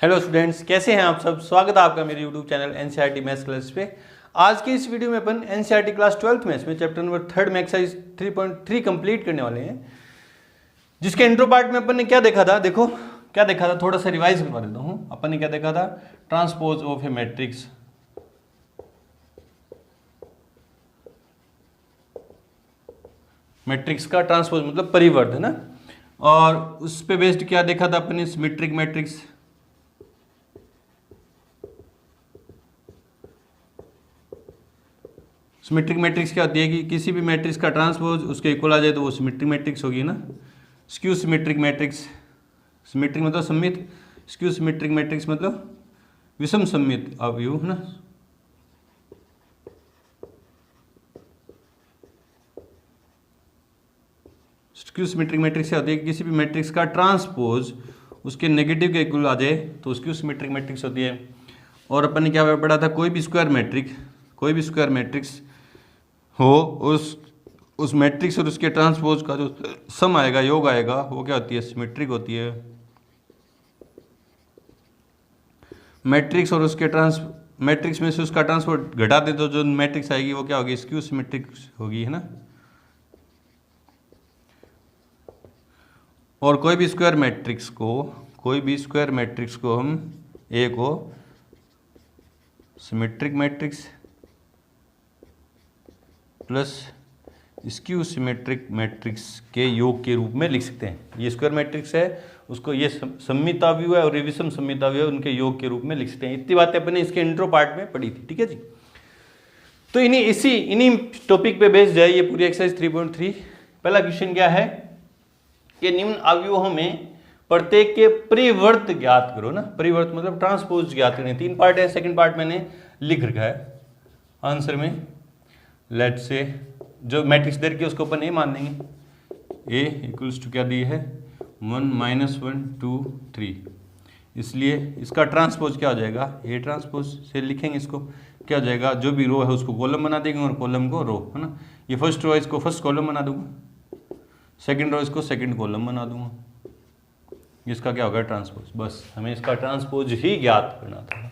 Hello students, कैसे हैं आप सब। स्वागत है आपका मेरे YouTube channel NCERT maths class पे। आज की इस वीडियो में अपन एनसीईआरटी क्लास 12th मैथ्स में चैप्टर नंबर 3 में एक्सरसाइज 3.3 कंप्लीट करने वाले हैं, जिसके इंट्रो पार्ट में अपन ने क्या देखा था। देखो क्या देखा था, थोड़ा सा रिवाइज करवा देता हूँ। अपन ने क्या देखा था, transpose of A matrix. Matrix का ट्रांसपोज मतलब परिवर्त है ना। और उस पे बेस्ड क्या देखा था अपन ने, सिमेट्रिक मैट्रिक्स। सिमेट्रिक मैट्रिक्स क्या होती है कि किसी भी मैट्रिक्स का ट्रांसपोज उसके इक्वल आ जाए तो वो सिमेट्रिक मैट्रिक्स होगी ना। स्क्यू सिमेट्रिक मैट्रिक्स, सिमेट्रिक मतलब सममित, स्क्यू सिमेट्रिक मैट्रिक्स मतलब विषम सममित अवयव है ना। स्क्यू सिमेट्रिक मैट्रिक्स क्या होती है कि किसी भी मैट्रिक्स का ट्रांसपोज उसके नेगेटिव के इक्वल आ जाए तो स्क्यू सिमेट्रिक मैट्रिक्स होती है। और अपन ने क्या पढ़ा था, कोई भी स्क्वायर मैट्रिक्स हो, उस मैट्रिक्स और उसके ट्रांसपोज का जो सम आएगा, योग आएगा, वो क्या होती है, सिमेट्रिक होती है। मैट्रिक्स और उसके मैट्रिक्स में से उसका ट्रांसपोज घटा दे तो जो मैट्रिक्स आएगी वो क्या होगी, स्क्यू सिमेट्रिक होगी, है ना। और कोई भी स्क्वायर मैट्रिक्स को हम ए को symmetric matrix plus skew symmetric matrix के योग के रूप में लिख सकते हैं। ये स्क्वायर मैट्रिक्स है, उसको ये सममित अवयव है और ये विषम सममित अवयव है, उनके योग के रूप में लिख सकते हैं। इतनी बातें अपने इसके इंट्रो पार्ट में पढ़ी थी, ठीक है जी। तो इन्हीं टॉपिक पे बेस्ड है ये पूरी एक्सरसाइज 3.3। पहला क्वेश्चन क्या है कि निम्न अवयवों में प्रत्येक के परिवर्त ज्ञात करो ना। परिवर्त मतलब ट्रांसपोज ज्ञात करने। 3 पार्ट है, सेकंड पार्ट मैंने लिख रखा है आंसर में। लेट से जो मैट्रिक्स दे रखी है उसको अपन ए मान लेंगे। ए इक्वल्स टू क्या दी है, 1 -1 2 3। इसलिए इसका ट्रांसपोज क्या हो जाएगा, ए ट्रांसपोज से लिखेंगे इसको। क्या हो जाएगा, जो भी रो है उसको कॉलम बना देंगे और कॉलम को रो, है ना। ये फर्स्ट रो है, इसको फर्स्ट कॉलम बना दूंगा, सेकंड रो इसको सेकंड कॉलम बना दूंगा। इसका क्या होगा, ट्रांसपोज। बस हमें इसका ट्रांसपोज ही ज्ञात करना था।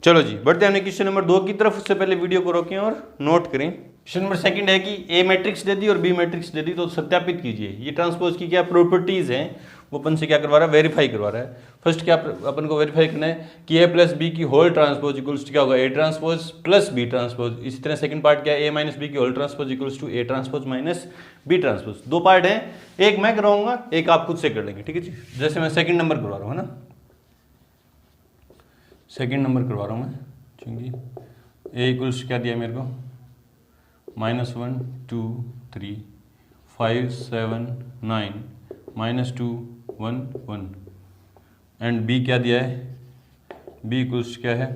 चलो जी, बढ़ते हैं क्वेश्चन नंबर 2 की तरफ। उससे पहले वीडियो को रोकें और नोट करें। क्वेश्चन नंबर सेकंड है कि ए मैट्रिक्स दे दी और बी मैट्रिक्स दे दी, तो सत्यापित कीजिए ये ट्रांसपोज की क्या प्रॉपर्टीज हैं, वो अपन से क्या करवा रहा है, वेरीफाई करवा रहा है। फर्स्ट क्या अपन को वेरीफाई करना है कि ए प्लस बी की होल ट्रांसपोज इक्वल्स टू क्या होगा, A transpose plus B transpose. इसी तरह सेकंड पार्ट क्या है, ए माइनस बी की whole transpose equals to A transpose minus B transpose. 2 part हैं, एक मैं करवाऊंगा, एक आप खुद से कर लेंगे, ठीक है जी। जैसे मैं सेकंड नंबर करवा रहा हूँ, है ना, सेकंड नंबर करवा रहा हूँ मैं, क्योंकि ए इक्वल्स क्या दिया मेरे को, -1 2 3 5 7 9 -2 1 1। एंड बी क्या दिया है, बी इक्वल्स क्या है,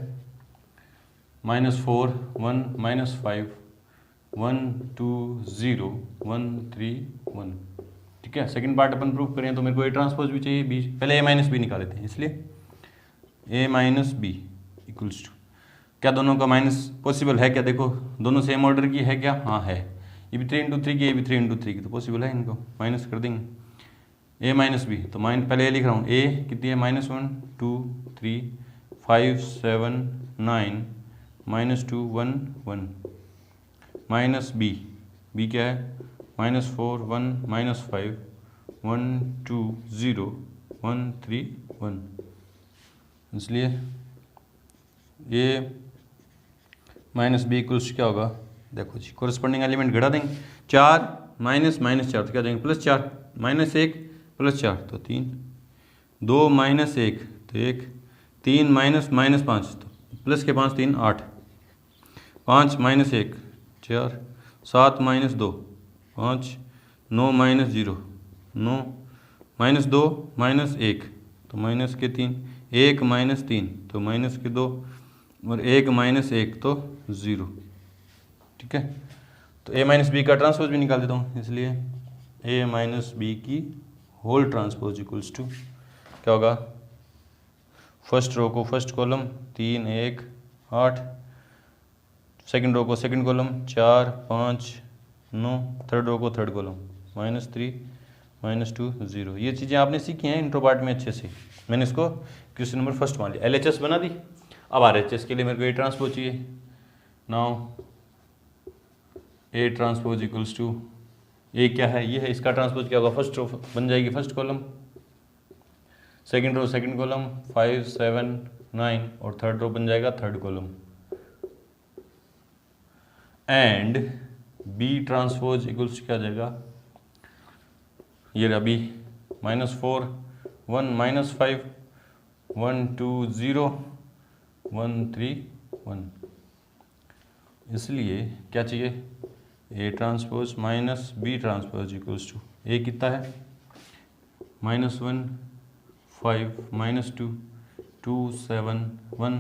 -4 1 -5 1 2 0 1 3 1। ठीक है, सेकंड पार्ट अपन प्रूव करें तो मेरे को ए ट्रांसपोज भी चाहिए, बी पहले ए माइनस बी निकाल लेते हैं। इसलिए A minus B equals to क्या, दोनों का माइनस पॉसिबल है क्या, देखो दोनों सेम ऑर्डर की है क्या, हाँ है। ये भी 3 × 3 की, ये भी 3 × 3 की, तो पॉसिबल है, इनको माइनस कर देंगे। ए माइनस बी, तो पहले ए लिख रहा हूँ, ए कितनी है, -1 2 3 5 7 9 -2 1 1 माइनस बी, बी क्या है, -4 1 -5 1 2 0 1 3 1। इसलिए ये माइनस बी इक्वल्स क्या होगा, देखो जी, कोरस्पॉन्डिंग एलिमेंट घटा देंगे। 4 माइनस -4 तो क्या देंगे, +4 -1 +4 तो 3, 2 -1 तो 1, 3 -5 तो प्लस के 5 3 8, 5 -1 4, 7 -2 5, 9 -0 9, -2 -1 तो माइनस के 3, 1 -3 तो माइनस के 2 और 1 -1 तो 0। ठीक है, तो a माइनस बी का ट्रांसपोज भी निकाल देता हूँ। इसलिए a माइनस बी की होल ट्रांसपोज इक्वल्स टू क्या होगा, फर्स्ट रो को फर्स्ट कॉलम 3 1 8, सेकंड रो को सेकंड कॉलम 4 5 9, थर्ड रो को थर्ड कॉलम -3 -2 0। ये चीज़ें आपने सीखी हैं इंट्रो पार्ट में अच्छे से। मैंने इसको क्वेश्चन नंबर फर्स्ट मान लिया। LHS बना दी। अब RHS के लिए मेरे को A ट्रांसपोज चाहिए। Now A transpose equals to, A क्या है, ये है, इसका ट्रांसपोज क्या होगा, फर्स्ट रो बन जाएगी first column, second row second column, 5 7 9, और थर्ड रो बन जाएगा third column. And B transpose equals क्या जाएगा, ये रहा B, -4 1 -5 1 2 0 1 3 1। इसलिए क्या चाहिए, A transpose minus B transpose equals to, A कितना है, -1 5 -2 2 7 1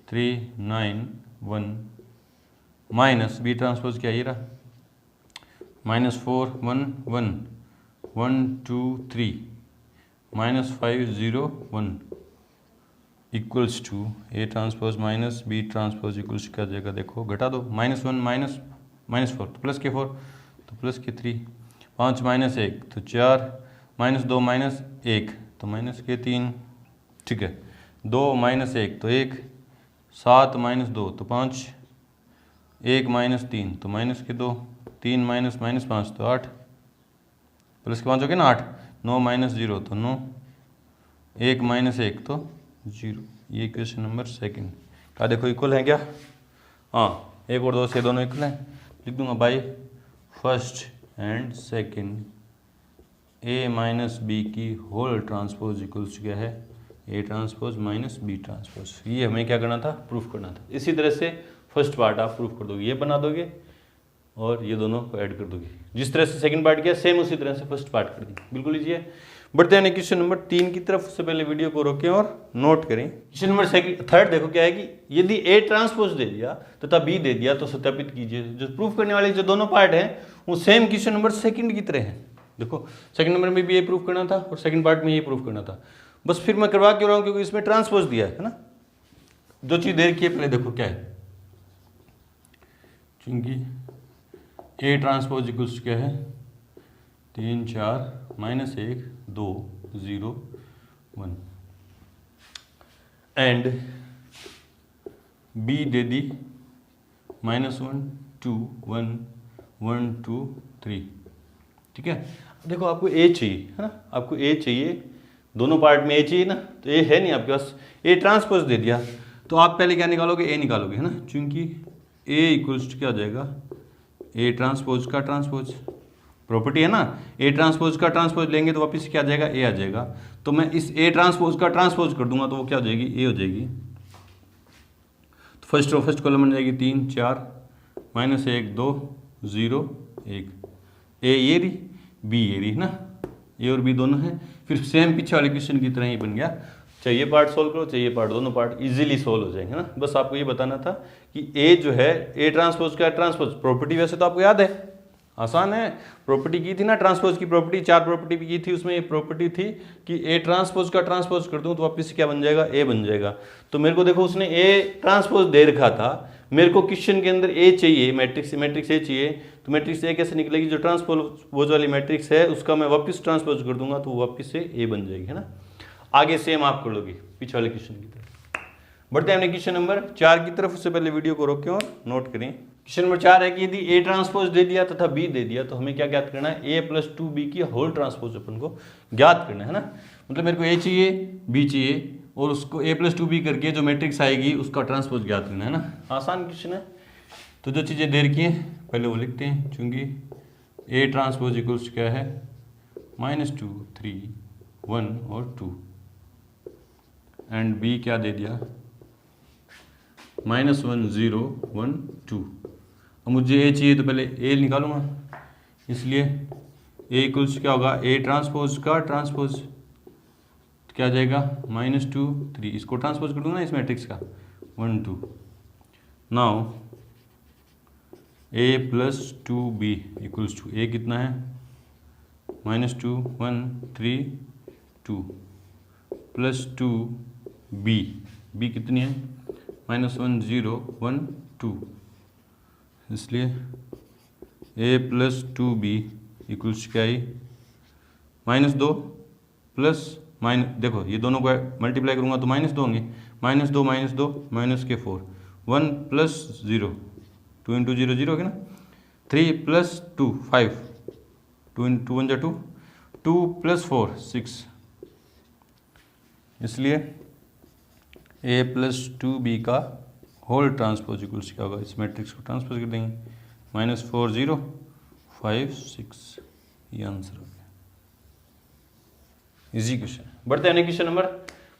3 9 1 माइनस B ट्रांसपोज क्या ये रहा, -4 1 1 1 2 3 -5 0 1 equals to A transpose minus B transpose equals क्या जाएगा, देखो घटा दो, -1 -4 तो प्लस के 4 तो प्लस के 3, 5 -1 तो 4, -2 -1 तो माइनस के 3, ठीक है, 2 -1 तो 1, 7 -2 तो 5, 1 -3 तो -2, 3 -5 तो 8, प्लस के 5 हो गया ना 8, 9 -0 तो 9, 1 -1 तो 0। ये क्वेश्चन नंबर सेकंड का देखो इक्वल है क्या, हाँ 1 और 2 से दोनों इक्वल हैं, लिख दूंगा by first and second A minus B की होल ट्रांसपोज इक्वल्स क्या है, A transpose minus B transpose. ये हमें क्या करना था, प्रूफ करना था। इसी तरह से फर्स्ट पार्ट आप प्रूफ कर दोगे, ये बना दोगे और ये दोनों को ऐड कर दोगे। जिस तरह से सेकंड पार्ट किया सेम उसी तरह से फर्स्ट पार्ट कर दी। बिल्कुल लीजिए, बढ़ते हैं क्वेश्चन नंबर 3 की तरफ। उससे पहले वीडियो को रोकें और नोट करें। क्वेश्चन नंबर थर्ड देखो क्या है कि यदि A ट्रांसपोज दे दिया तथा B दे दिया तो सत्यापित कीजिए। जो प्रूफ करने वाले जो दोनों पार्ट हैं वो सेम क्वेश्चन नंबर सेकंड की तरह है। देखो सेकंड नंबर में भी ये प्रूफ करना था और सेकंड पार्ट में ये प्रूफ करना था, बस फिर मैं करवा क्यों रहा हूँ, क्योंकि इसमें ट्रांसपोज दिया है ना। जो चीज दे रखी है पहले देखो क्या है, चूंकि A ट्रांसपोज इक्वल्स क्या है 3 4 -1 2 0 1 एंड B दे दी -1 2 1 1 2 3, ठीक है। देखो आपको A चाहिए है ना, आपको A चाहिए, दोनों पार्ट में A चाहिए ना, तो A है नहीं आपके पास, A ट्रांसपोज दे दिया तो आप पहले क्या निकालोगे, A निकालोगे है ना, क्योंकि A इक्वल्स टू क्या हो जाएगा, A ट्रांसपोज का ट्रांसपोज, प्रॉपर्टी है ना, A ट्रांसपोज का ट्रांसपोज लेंगे तो वापस क्या आ जाएगा, A आ जाएगा। तो मैं इस A ट्रांसपोज का ट्रांसपोज कर दूंगा तो वो क्या हो जाएगी, A हो जाएगी। तो फर्स्ट रो फर्स्ट कॉलम बन जाएगी 3 4 -1 2 0 1, A ये रही B ये रही ना, A और B दोनों हैं। फिर सेम पीछे वाले क्वेश्चन की तरह ही बन गया, चाहिए पार्ट सोल्व करो, चाहिए पार्ट, दोनों पार्ट इजीली सोल्व हो जाएंगे ना। बस आपको ये बताना था कि A जो है A ट्रांसपोज का ट्रांसपोज, प्रॉपर्टी वैसे तो आपको याद है, आसान है, प्रॉपर्टी की थी ना ट्रांसपोज की प्रॉपर्टी, 4 प्रॉपर्टी भी की थी, उसमें ये प्रॉपर्टी थी कि A ट्रांसपोज का ट्रांसपोज कर दूं तो वापस क्या बन जाएगा, A बन जाएगा। तो मेरे को देखो उसने A ट्रांसपोज दे रखा था, मेरे को क्वेश्चन के अंदर A चाहिए, मैट्रिक्स A चाहिए, तो मैट्रिक्स A कैसे निकलेगी, जो ट्रांसपोज वाली मैट्रिक्स है उसका मैं वापस ट्रांसपोज कर दूंगा तो वापस से A बन जाएगी है ना। आगे सेम आप कर लोगे पीछे वाले क्वेश्चन की तरफ। बढ़ते हैं क्वेश्चन नंबर 4 की तरफ। उससे पहले वीडियो को रोकें और नोट करें। क्वेश्चन नंबर 4 है कि यदि A ट्रांसपोज दे दिया तथा B दे दिया तो हमें क्या ज्ञात करना है, A + 2B की होल ट्रांसपोज अपन को ज्ञात करना है ना। मतलब मेरे को A चाहिए B चाहिए और उसको A + 2B करके जो मैट्रिक्स आएगी उसका ट्रांसपोज ज्ञात करना है ना। आसान क्वेश्चन है। तो जो चीज़ें दे रखी हैं पहले वो लिखते हैं, चूंकि A ट्रांसपोज इक्वल्स क्या है -2 3 1 और 2 एंड B क्या दे दिया -1 0 1 2। अब मुझे A चाहिए तो पहले A निकालूंगा, इसलिए A इक्वल्स क्या होगा, A ट्रांसपोज का ट्रांसपोज क्या आ जाएगा -2 3, इसको ट्रांसपोज कर दूंगा ना इस मैट्रिक्स का 1 2। Now A + 2B equals to A कितना है -2 1 3 2 + 2B, B कितनी है -1 0 1 2, इसलिए A + 2B इक्वल्स क्या आई -2 प्लस माइनस, देखो ये दोनों को मल्टीप्लाई करूँगा तो -2 होंगे, -2 -2 -4, 1 + 0, 2 × 0 0 होगा ना, 3 + 2 5, 2 × 2 = 2, 2 + 4 6, इसलिए A + 2B का होल ट्रांसपोज इक्वल्स क्या होगा, इस मैट्रिक्स को ट्रांसपोज कर देंगे, -4 0 5 6, ये आंसर हो गया। Easy question. बढ़ते हैं क्वेश्चन नंबर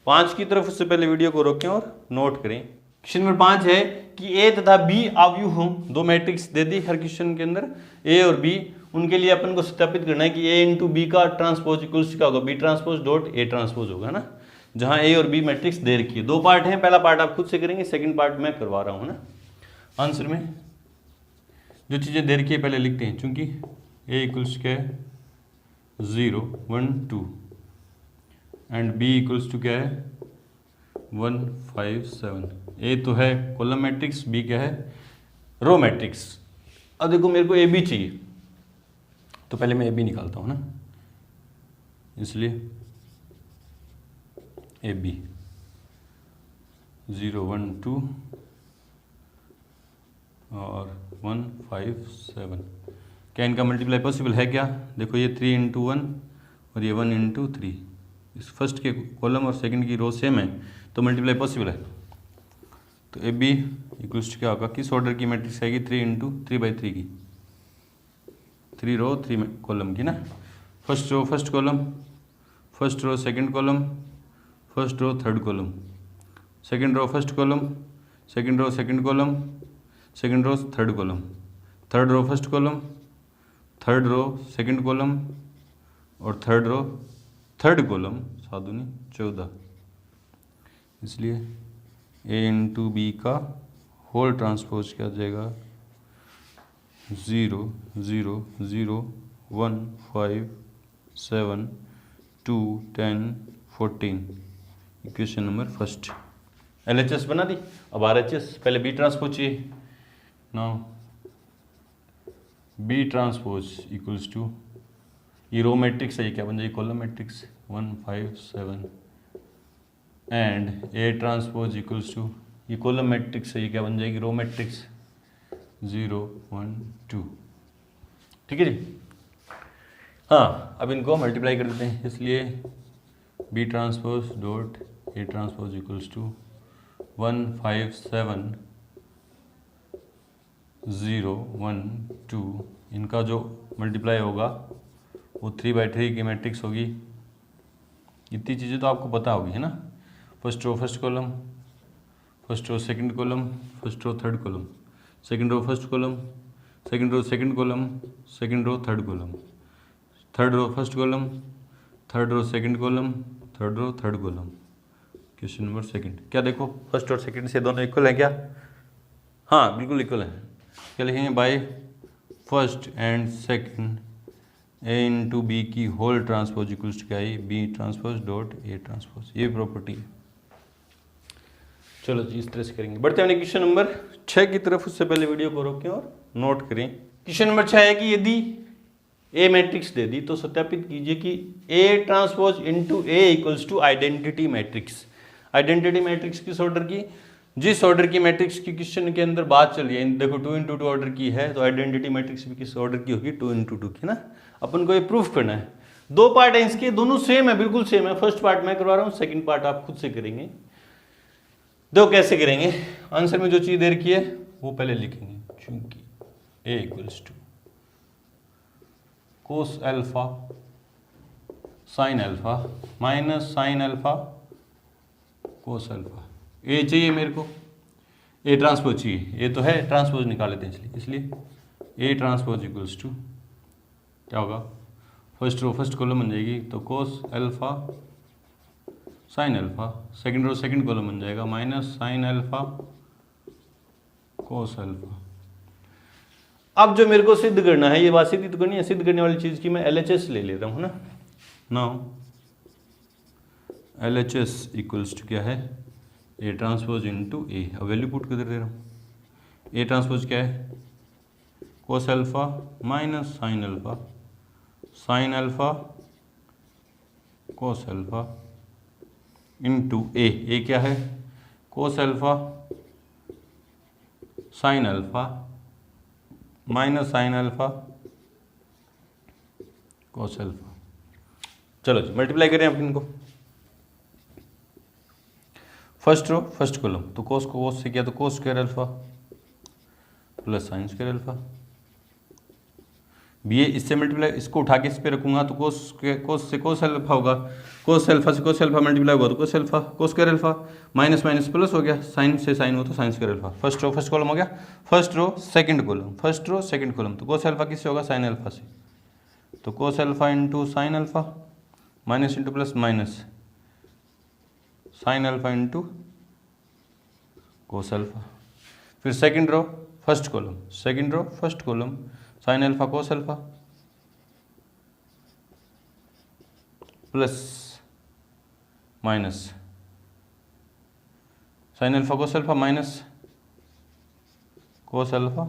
5 की तरफ। उससे पहले वीडियो को रोकें और नोट करें। क्वेश्चन नंबर 5 है कि ए तथा बी अवयव हों, दो मैट्रिक्स दे दी हर क्वेश्चन के अंदर, ए और बी, उनके लिए अपन को सत्यापित करना है कि ए इंटू बी का ट्रांसपोज इक्वल्स क्या होगा, B transpose dot A transpose होगा ना, जहां ए और बी मैट्रिक्स दे रखी है। दो पार्ट हैं, पहला पार्ट आप खुद से करेंगे, सेकंड पार्ट मैं करवा रहा हूं ना। आंसर में जो चीजें दे रखी है पहले लिखते हैं, चूंकि ए इक्वल्स क्या है 0 1 2 एंड बी इक्वल्स टू क्या है 1 5 7। ए तो है कॉलम मैट्रिक्स, बी क्या है रो मैट्रिक्स। अब देखो मेरे को ए बी चाहिए, तो पहले मैं ए बी निकालता हूँ ना, इसलिए ए बी 0 1 2 और 1 5 7। क्या इनका मल्टीप्लाई पॉसिबल है क्या? देखो ये 3 × 1 और ये 1 × 3, इस फर्स्ट के कॉलम और सेकंड की रो सेम है, तो मल्टीप्लाई पॉसिबल है। तो ए बी इक्वल्स क्या होगा, किस ऑर्डर की मैट्रिक्स आएगी, 3 × 3/3 की, 3 रो 3 कॉलम की ना। First row first column, first row second column, first row third column, second row first column, second row second column, second row third column, third row first column, third row second column और third row third column, 7 दूनी 14। इसलिए A into B का whole transpose क्या आ जाएगा 0 0 0 1 5 7 2 10 14। Equation number first LHS बना दी। अब RHS, पहले बी ट्रांसपोज चाहिए। Now B transpose equals to, ये रो मैट्रिक्स है, ये क्या बन जाएगी column matrix 1 5 7 and A transpose equals to, ये कॉलम मैट्रिक्स है, ये क्या बन जाएगी रो मैट्रिक्स 0 1 2। ठीक है जी। हाँ, अब इनको मल्टीप्लाई कर देते हैं, इसलिए B transpose dot A transpose equals to 1 5 7 0 1 2, इनका जो मल्टीप्लाई होगा वो 3/3 की मैट्रिक्स होगी। इतनी चीज़ें तो आपको पता होगी है ना, first row first column, first row second column, first row third column, second row first column, second row second column, second row third column, third row first column, third row second column, third row third column. Question number second, क्या देखो first और second से दोनों equal है क्या? हाँ बिल्कुल equal है। क्या लिखेंगे, by first and second A into B की होल ट्रांसपोज इक्वल्स क्या है B transpose dot A transpose, ये प्रॉपर्टी है। चलो जी इस तरह से करेंगे। बढ़ते हैं क्वेश्चन नंबर 6 की तरफ। उससे पहले वीडियो को रोकें और नोट करें। क्वेश्चन नंबर 6 है कि यदि ए मैट्रिक्स दे दी तो सत्यापित कीजिए कि A transpose into A equals to identity matrix. Identity matrix किस ऑर्डर की, जिस ऑर्डर की मैट्रिक्स की क्वेश्चन के अंदर बात चल रही है, देखो 2 × 2 ऑर्डर की है, तो आइडेंटिटी मैट्रिक्स भी किस ऑर्डर की होगी 2 × 2 की ना। अपन को ये प्रूफ करना है। दो पार्ट है इसके, दोनों सेम है, बिल्कुल सेम है। फर्स्ट पार्ट मैं करवा रहा हूँ, सेकंड पार्ट आप खुद से करेंगे। दो कैसे करेंगे, आंसर में जो चीज दे रखी है वो पहले लिखेंगे, चूंकि A equals to cos alpha sine alpha minus sine alpha cos alpha. A चाहिए मेरे को, ए ट्रांसपोज चाहिए, ए तो है ट्रांसपोज निकाल लेते हैं इसलिए ए ट्रांसपोज इक्वल्स टू क्या होगा, फर्स्ट रो फर्स्ट कॉलम बन जाएगी तो cos alpha sine alpha, second row second column बन जाएगा minus sine alpha cos alpha. अब जो मेरे को सिद्ध करना है, ये बात सिद्ध तो करनी है, सिद्ध करने वाली चीज की मैं LHS ले ले रहा हूं ना। नाउ LHS इक्वल्स टू क्या है ए ट्रांसपोज इंटू ए। अब वैल्यू पुट कर दे रहा हूँ, ए ट्रांसपोज क्या है cos alpha minus sine alpha cos alpha into A क्या है, cos alpha sine alpha minus sine alpha cos alpha. चलो जी मल्टीप्लाई करें अब इनको, फर्स्ट रो फर्स्ट कॉलम, तो कोस को कोस से किया तो कोस square alpha plus sine square alpha, ये इससे मल्टीप्लाई, इसको उठा के इस पे रखूंगा तो कोस से कोस अल्फा होगा, कोस अल्फा से कोस अल्फा मल्टीप्लाई होगा तो cos alpha cos square alpha, minus minus plus हो गया, साइन से साइन हो तो sine square alpha. First row first column हो गया, first row second column, first row second column, तो कोस अल्फा किससे होगा, साइन अल्फा से, तो cos alpha into sine alpha minus into plus minus sine alpha into cos alpha. फिर second row first column, second row first column, sine alpha cos alpha plus minus sine alpha cos alpha minus cos alpha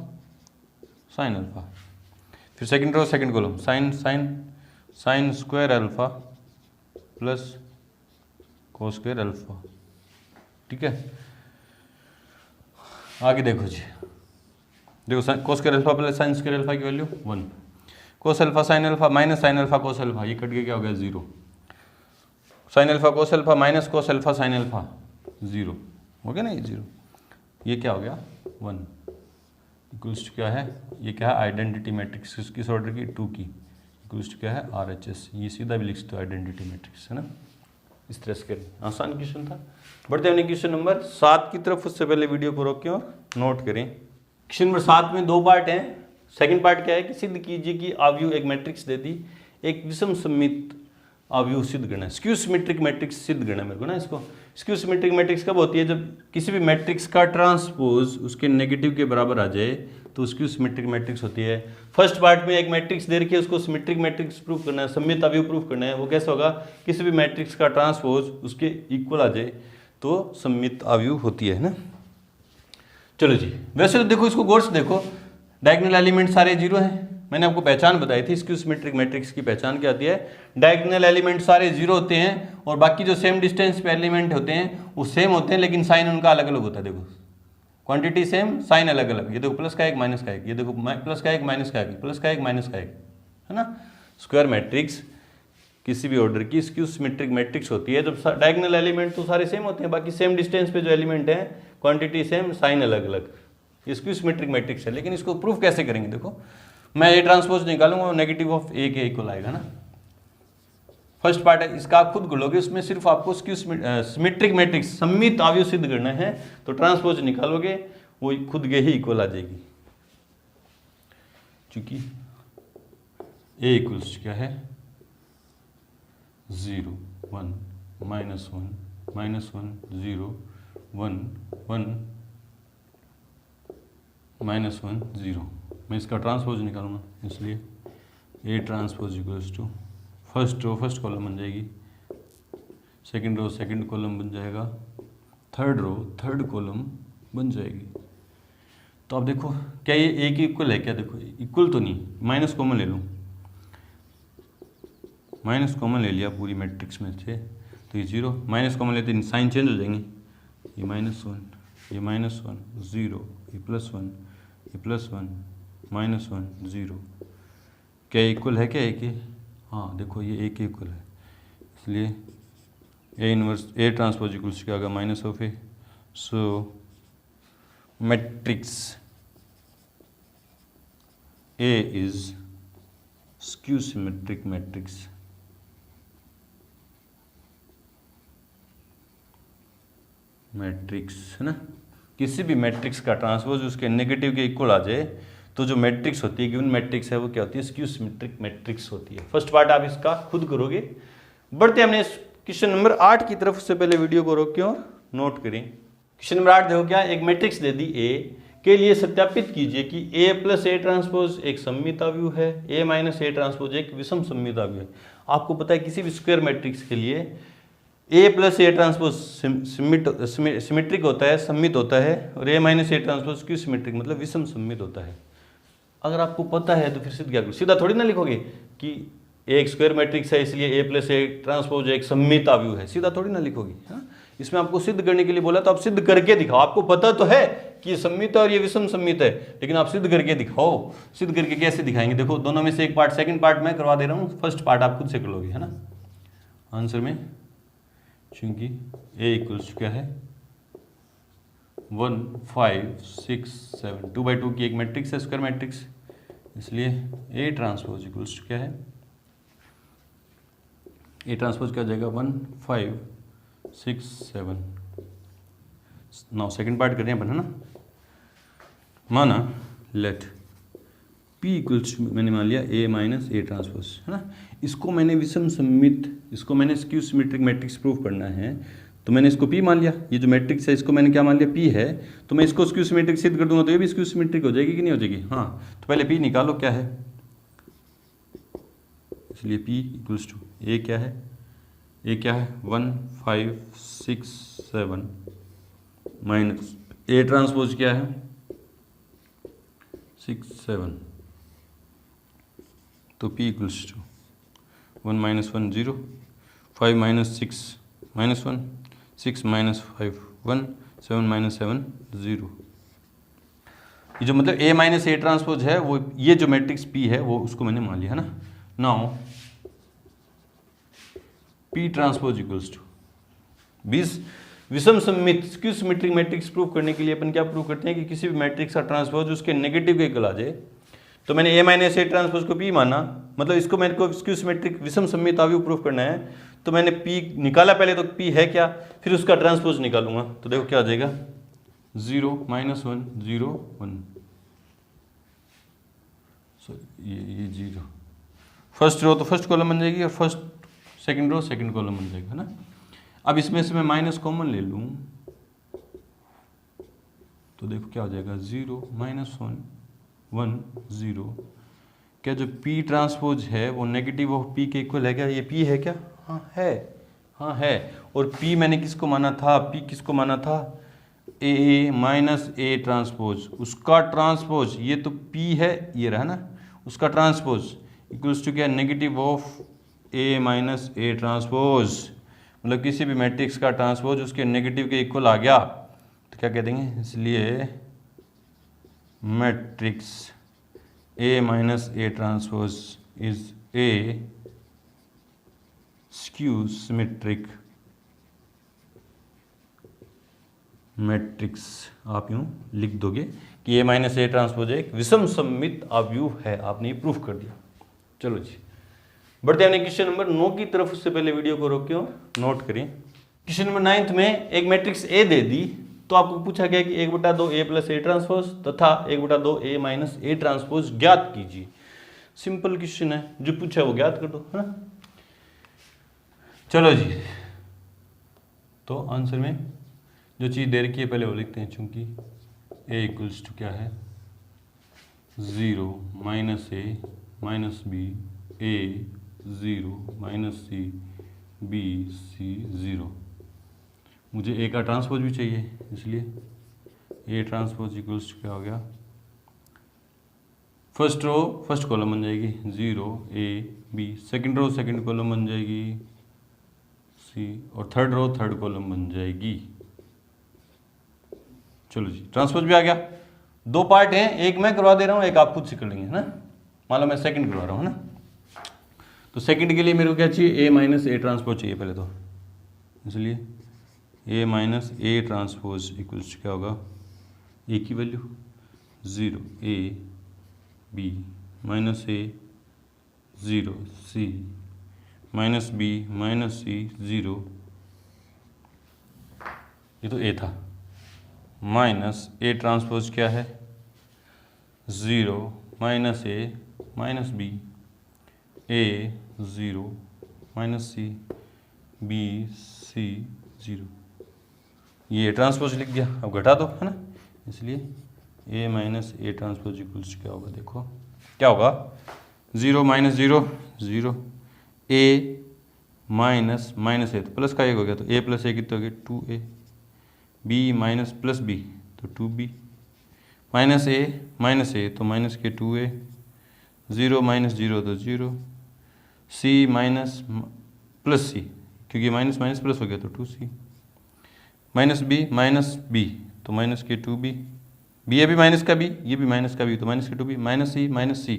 sine alpha. फिर second row second column, sine square alpha plus cos square alpha. ठीक है, आगे देखो जी, देखो cos square alpha plus sine square alpha की value 1, cos alpha sine alpha minus sine alpha cos alpha, ये cut के क्या हो गया 0, sine alpha cos alpha minus cos alpha sine alpha 0 हो गया ना, ये 0, ये क्या हो गया 1 इक्वल्स टू क्या है, ये क्या है आइडेंटिटी मैट्रिक्स किस ऑर्डर की 2 की, इक्वल्स टू क्या है RHS, ये सीधा भी लिख सकते हो आइडेंटिटी मैट्रिक्स है ना। इस तरह से करें, आसान क्वेश्चन था। बढ़ते हैं क्वेश्चन नंबर 7 की तरफ, उससे पहले वीडियो को रोकें और नोट करें। क्वेश्चन नंबर 7 में 2 पार्ट हैं। सेकंड पार्ट क्या है कि सिद्ध कीजिए कि आव्यूह एक मैट्रिक्स दे दी, एक विषम सममित आव्यूह सिद्ध करना है, स्क्यू सिमेट्रिक मैट्रिक्स सिद्ध करना है मेरे को ना। इसको स्क्यू सिमेट्रिक मैट्रिक्स कब होती है, जब किसी भी मैट्रिक्स का ट्रांसपोज उसके नेगेटिव के बराबर आ जाए तो स्क्यू सिमेट्रिक मैट्रिक्स होती है। फर्स्ट पार्ट में एक मैट्रिक्स दे रखी है, उसको सिमेट्रिक मैट्रिक्स प्रूव करना है, सममित आव्यूह प्रूव करना है। वो कैसे होगा, किसी भी मैट्रिक्स का ट्रांसपोज उसके इक्वल आ जाए तो सममित आव्यूह होती है ना। चलो जी, वैसे तो देखो इसको गौर से देखो, डायगोनल एलिमेंट सारे 0 हैं। मैंने आपको पहचान बताई थी स्क्यू सिमेट्रिक मैट्रिक्स की पहचान क्या होती है, डायगोनल एलिमेंट सारे 0 होते हैं और बाकी जो सेम डिस्टेंस पे एलिमेंट होते हैं वो सेम होते हैं, लेकिन साइन उनका अलग अलग होता है। देखो क्वांटिटी सेम, साइन अलग अलग, ये देखो प्लस का एक माइनस का एक, ये देखो प्लस का एक माइनस का एक, प्लस का एक माइनस का एक, है ना। स्क्वायर मैट्रिक्स किसी भी ऑर्डर की स्क्यू सिमेट्रिक मैट्रिक्स होती है जब डायगोनल एलिमेंट तो सारे सेम होते हैं, बाकी सेम डिस्टेंस पे जो एलिमेंट है क्वांटिटी सेम, साइन अलग अलग, ये स्क्यू सिमेट्रिक मैट्रिक्स है। लेकिन इसको प्रूफ कैसे करेंगे, देखो मैं ए ट्रांसपोज निकालूंगा, नेगेटिव ऑफ ए के इक्वल आएगा ना। फर्स्ट पार्ट है इसका, आप खुद खोलोगे, उसमें सिर्फ आपको स्क्यू सिमेट्रिक मैट्रिक्स सममित आव्यूह सिद्ध करना है, तो ट्रांसपोज निकालोगे वो खुद के ही इक्वल आ जाएगी, क्योंकि ए इक्वल्स क्या है 0 1 -1 -1 0 1 1 -1 0। मैं इसका ट्रांसपोज निकालूंगा, इसलिए A transpose equals to first row first column बन जाएगी, सेकंड रो सेकंड कॉलम बन जाएगा, थर्ड रो थर्ड कॉलम बन जाएगी। तो अब देखो क्या ये ए की इक्वल है क्या, देखो इक्वल तो नहीं, माइनस कॉमन ले लूँ, माइनस कॉमन ले लिया पूरी मैट्रिक्स में से, तो ये 0 माइनस कॉमन लेते साइन चेंज हो जाएंगे, ये -1 ये -1 0 ये +1 ये +1 -1 0। क्या इक्वल है क्या ए के, हाँ देखो ये ए के इक्वल है, इसलिए A inverse A transpose equals क्या होगा minus of A. So matrix A is skew symmetric matrix. Matrix है ना, किसी भी मैट्रिक्स का ट्रांसपोज उसके नेगेटिव के इक्वल आ जाए तो जो मैट्रिक्स होती है, गिवन मैट्रिक्स है, वो क्या होती है स्क्यू सिमेट्रिक मैट्रिक्स होती है। फर्स्ट पार्ट आप इसका खुद करोगे। बढ़ते हमने क्वेश्चन नंबर 8 की तरफ, उससे पहले वीडियो को रोकें और नोट करें। क्वेश्चन नंबर 8 देखो क्या, एक मैट्रिक्स दे दी ए के लिए सत्यापित कीजिए कि ए प्लस ए ट्रांसपोज एक सममित आव्यूह है, ए माइनस ए ट्रांसपोज एक विषम सममित आव्यूह है। आपको पता है किसी भी स्क्वायर मैट्रिक्स के लिए A plus A transpose symmetric होता है, सममित होता है, और A minus A transpose skew symmetric मतलब विषम सममित होता है। अगर आपको पता है तो फिर सीधा क्या करो, सीधा थोड़ी ना लिखोगे कि ए एक स्क्वायर मैट्रिक्स है, इसलिए ए प्लस ए ट्रांसपोज एक सममित अवयव है। सीधा थोड़ी ना लिखोगी, है ना। इसमें आपको सिद्ध करने के लिए बोला तो आप सिद्ध करके दिखाओ। आपको पता तो है कि ये सममित है और ये विषम सममित है, लेकिन आप सिद्ध करके दिखाओ। सिद्ध करके कैसे दिखाएंगे? देखो, दोनों में से एक पार्ट, सेकंड पार्ट मैं करवा दे रहा हूँ, फर्स्ट पार्ट आप खुद से कर लोगे, है ना। आंसर में चूंकि ए इक्वल्स क्या है 1 5 6 7 2x2 की एक मैट्रिक्स है, स्क्वायर मैट्रिक्स, इसलिए ए ट्रांसपोज इक्वल्स क्या है, ए ट्रांसपोज क्या हो जाएगा 1 5 6 7। नाउ सेकंड पार्ट कर रहे हैं अपन, है ना। माना लेट पी इक्वल्स, मैंने मान लिया ए माइनस ए ट्रांसपोज, है ना। इसको मैंने विषम सममित, इसको मैंने स्क्यू सिमेट्रिक मैट्रिक्स प्रूव करना है, तो मैंने इसको पी मान लिया। ये जो मैट्रिक्स है इसको मैंने क्या मान लिया, पी है। तो मैं इसको स्क्यू सिमेट्रिक सिद्ध कर दूंगा तो ये भी स्क्यू सिमेट्रिक हो जाएगी कि नहीं हो जाएगी? हाँ। तो पहले पी निकालो क्या है, इसलिए पी इक्वल्स टू ए क्या है, ए क्या है 1 5 6 7 माइनस ए ट्रांसपोज क्या है 6 7। तो P equals to 1 minus 1 0, 5 minus 6 minus 1, 6 minus 5 1, 7 minus 7 0। ये जो मतलब ए माइनस ए ट्रांसपोज है वो, ये जो मैट्रिक्स पी है वो उसको मैंने मान लिया, है ना। Now P transpose equals to विषम सममित स्क्यू सिमेट्रिक मैट्रिक्स प्रूव करने के लिए अपन क्या प्रूव करते हैं कि किसी भी मैट्रिक्स का ट्रांसपोज उसके नेगेटिव के इक्वल आ जाए। तो मैंने ए माइनस ए ट्रांसपोज को पी माना, मतलब इसको मेरे को स्क्यू सिमेट्रिक विषम सममित अवयव प्रूव करना है, तो मैंने पी निकाला पहले, तो पी है क्या, फिर उसका ट्रांसपोज निकालूंगा। तो देखो क्या आ जाएगा 0 -1 0 1, ये 0 फर्स्ट रो तो फर्स्ट कॉलम बन जाएगी और first second row second column बन जाएगा, है ना। अब इसमें से मैं माइनस कॉमन ले लूँ तो देखो क्या हो जाएगा 0 -1 1 0। क्या जो P ट्रांसपोज है वो नेगेटिव ऑफ P के इक्वल है क्या? ये P है क्या? हाँ है, हाँ है। और P मैंने किसको माना था, P किसको माना था A माइनस ए ट्रांसपोज, उसका ट्रांसपोज, ये तो P है, ये रहा ना, उसका ट्रांसपोज इक्वल्स टू क्या, negative of A minus A transpose. मतलब किसी भी मैट्रिक्स का ट्रांसपोज उसके नेगेटिव के इक्वल आ गया तो क्या कह देंगे, इसलिए matrix A minus A transpose is A skew symmetric matrix. आप यूं लिख दोगे कि A माइनस ए ट्रांसपोज एक विषम सममित अवयव है, आपने ये प्रूफ कर दिया। चलो जी, बढ़ते हैं क्वेश्चन नंबर 9 की तरफ। उससे पहले वीडियो को रोकियो, नोट करें। क्वेश्चन नंबर 9 में एक मैट्रिक्स ए दे दी, तो आपको पूछा गया कि 1/2 ए प्लस ए ट्रांसपोज तथा 1/2 ए माइनस ए ट्रांसपोज ज्ञात कीजिए। सिंपल क्वेश्चन है, जो पूछा है वो ज्ञात कर दो, है ना। चलो जी, तो आंसर में जो चीज़ दे रखी है पहले वो लिखते हैं। चूंकि ए इक्वल्स टू क्या है 0 माइनस ए माइनस बी, ए 0 माइनस सी, बी सी 0। मुझे ए का ट्रांसपोज भी चाहिए, इसलिए ए ट्रांसपोज इक्वल्स क्या हो गया, फर्स्ट रो फर्स्ट कॉलम बन जाएगी 0 A B, second row second column बन जाएगी सी, और थर्ड रो थर्ड कॉलम बन जाएगी। चलो जी, ट्रांसपोज भी आ गया। दो पार्ट हैं, एक मैं करवा दे रहा हूँ, एक आप खुद से कर लेंगे, है ना। मान लो मैं सेकंड करवा रहा हूँ, है ना। तो सेकंड के लिए मेरे को क्या चाहिए, ए माइनस ए ट्रांसपोज चाहिए पहले तो, इसलिए A minus A transpose equals क्या होगा, ए की value 0 A B minus A 0 C minus B minus C 0, ये तो ए था, माइनस ए ट्रांसपोज क्या है 0 माइनस ए माइनस बी, ए 0 माइनस सी, बी सी 0। ये ट्रांसपोज लिख दिया, अब घटा दो, है ना। इसलिए A minus A transpose equals क्या होगा, देखो क्या होगा 0 माइनस 0 0, ए माइनस माइनस ए तो प्लस का एक हो गया, तो ए प्लस ए कितना हो गया 2a, B minus plus B तो 2b, माइनस ए तो माइनस के 2a, 0 माइनस 0 तो 0, सी माइनस प्लस सी, क्योंकि माइनस माइनस प्लस हो गया तो 2c माइनस बी तो माइनस के 2b, बी ये भी माइनस का बी, ये भी माइनस का बी तो माइनस के 2b, माइनस सी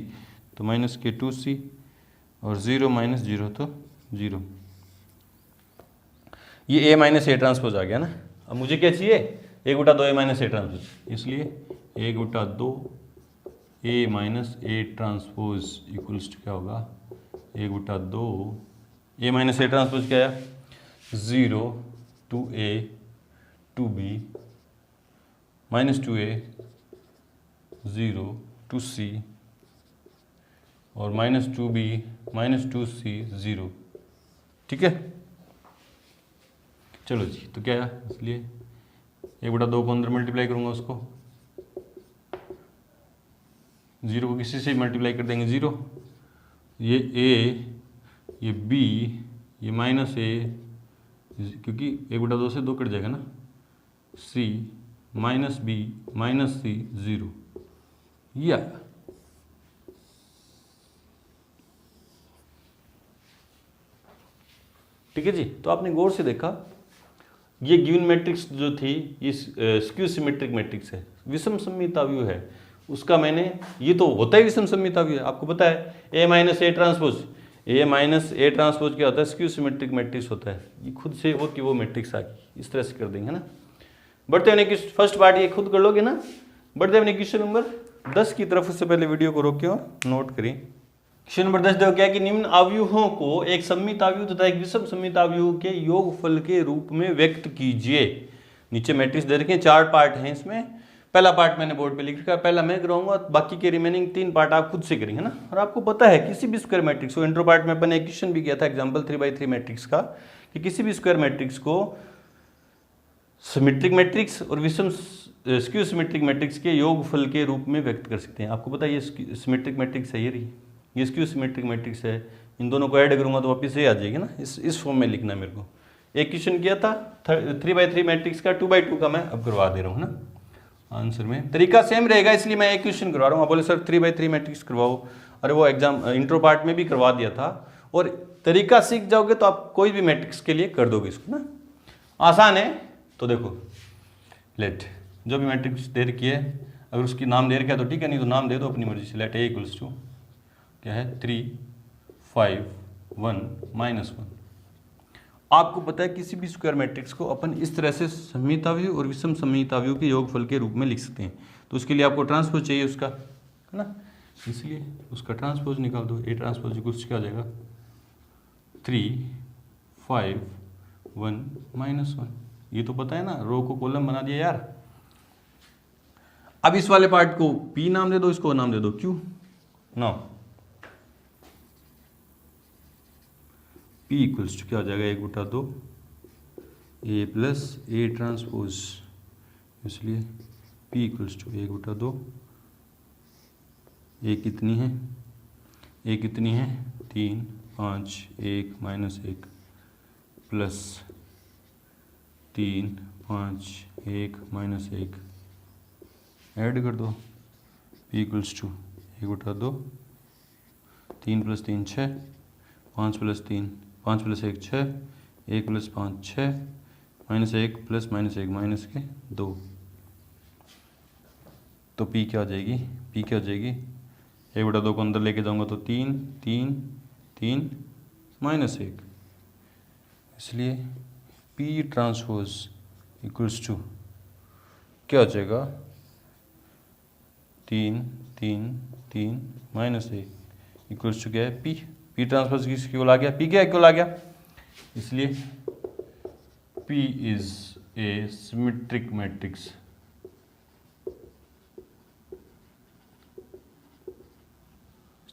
तो माइनस के 2c, और 0 माइनस 0 तो 0। ये ए माइनस ए ट्रांसपोज आ गया ना। अब मुझे क्या चाहिए, 1/2 ए माइनस ए ट्रांसपोज, इसलिए 1/2 A minus A transpose equals to क्या होगा, 1/2 ए माइनस ए ट्रांसपोज क्या है, 0 2a 2b minus 2a 0 2c और माइनस 2b माइनस 2c 0। ठीक है, चलो जी, तो क्या है, इसलिए 1/2 को अंदर मल्टीप्लाई करूंगा, उसको 0 को किसी से मल्टीप्लाई कर देंगे 0, ये a ये b ये माइनस a, क्योंकि 1/2 से 2 कट जाएगा ना, c minus b minus c 0, ये आया। ठीक है जी, तो आपने गौर से देखा ये गिवन मैट्रिक्स जो थी ये स्क्यू सिमेट्रिक मैट्रिक्स है, विषम सममिताव्यू है उसका, मैंने ये तो होता है विषम सममिताव्यू है, आपको पता है A minus A transpose, A minus A transpose क्या होता है, स्क्यू सिमेट्रिक मैट्रिक्स होता है। ये खुद से वो कि वो मैट्रिक्स आ गई, इस तरह से कर देंगे, है ना। बढ़ते हुए क्वेश्चन, फर्स्ट पार्ट ये खुद कर लोगे ना। बढ़ते हुए क्वेश्चन नंबर 10 की तरफ, उससे पहले वीडियो को रोकें और नोट करें। क्वेश्चन नंबर 10 देखो क्या कि निम्न अवयवों को एक सममिताव्यू तथा एक विषम सममिताव्यू के योगफल के रूप में व्यक्त कीजिए। नीचे मैट्रिक्स दे रखे हैं, 4 पार्ट हैं इसमें। पहला पार्ट मैंने बोर्ड पे लिख रखा है, पहला मैं कराऊंगा, बाकी के रिमेनिंग 3 पार्ट आप खुद से करेंगे ना। और आपको पता है किसी भी स्क्वायर मैट्रिक्स को, इंट्रो पार्ट में अपन एक क्वेश्चन भी किया था एग्जांपल 3x3 मैट्रिक्स का, कि किसी भी स्क्वायर मैट्रिक्स को सिमेट्रिक मैट्रिक्स और विषम स्क्यू सिमेट्रिक मैट्रिक्स के योगफल के रूप में व्यक्त कर सकते हैं। आपको पता है ये सिमेट्रिक मैट्रिक्स है, ये रही, ये स्क्यू सिमेट्रिक मैट्रिक्स है। इन दोनों को ऐड करूंगा तो वापस ये आ जाएगी ना, इस फॉर्म में लिखना है मेरे को। एक क्वेश्चन किया था 3x3 मैट्रिक्स का, 2x2 का मैं अब करवा दे रहा हूँ ना। आंसर में तरीका सेम रहेगा, इसलिए मैं एक क्वेश्चन करवा रहा हूँ। आप बोले सर 3x3 मैट्रिक्स करवाओ, अरे वो एग्जाम इंट्रो पार्ट में भी करवा दिया था। और तरीका सीख जाओगे तो आप कोई भी मैट्रिक्स के लिए कर दोगे इसको ना, आसान है। तो देखो लेट, जो भी मैट्रिक्स दे रखी है, अगर उसकी नाम दे रखा है तो ठीक है, नहीं तो नाम दे दो अपनी मर्जी से। लेट ए इक्वल्स टू क्या है, 3 5 1 -1। आपको पता है किसी भी स्क्वायर मैट्रिक्स को अपन इस तरह से सममिताव्यू और विषम सममिताव्यू के योगफल के रूप में लिख सकते हैं। तो उसके लिए आपको ट्रांसपोज चाहिए उसका, है ना, इसलिए उसका ट्रांसपोज निकाल दो। ए ट्रांसपोज कुछ क्या हो जाएगा, 3 5 1 -1। ये तो पता है ना, रो को कॉलम बना दिया यार। अब इस वाले पार्ट को P नाम दे दो, इसको नाम दे दो Q। No, P equals to क्या हो जाएगा, 1/2 A प्लस ए ट्रांसपोज, इसलिए P इक्वल्स टू 1/2। ए कितनी है, ए कितनी है 3 5 1 -1 प्लस 3 5 1 -1 ऐड कर दो, P इक्वल्स टू 1/2, 3 + 3 6, 5 + 3 5 + 1 6, 1 + 5 6, -1 + -1 -2। तो P क्या हो जाएगी, P क्या हो जाएगी, 1/2 को अंदर लेके जाऊंगा तो 3 3 3 -1, इसलिए P ट्रांसपोज इक्वल्स टू क्या हो जाएगा, 3 3 3 -1 इक्वल्स टू क्या है, P ट्रांसपोज किसको आ गया, P क्या क्यों आ गया, इसलिए P is a symmetric matrix.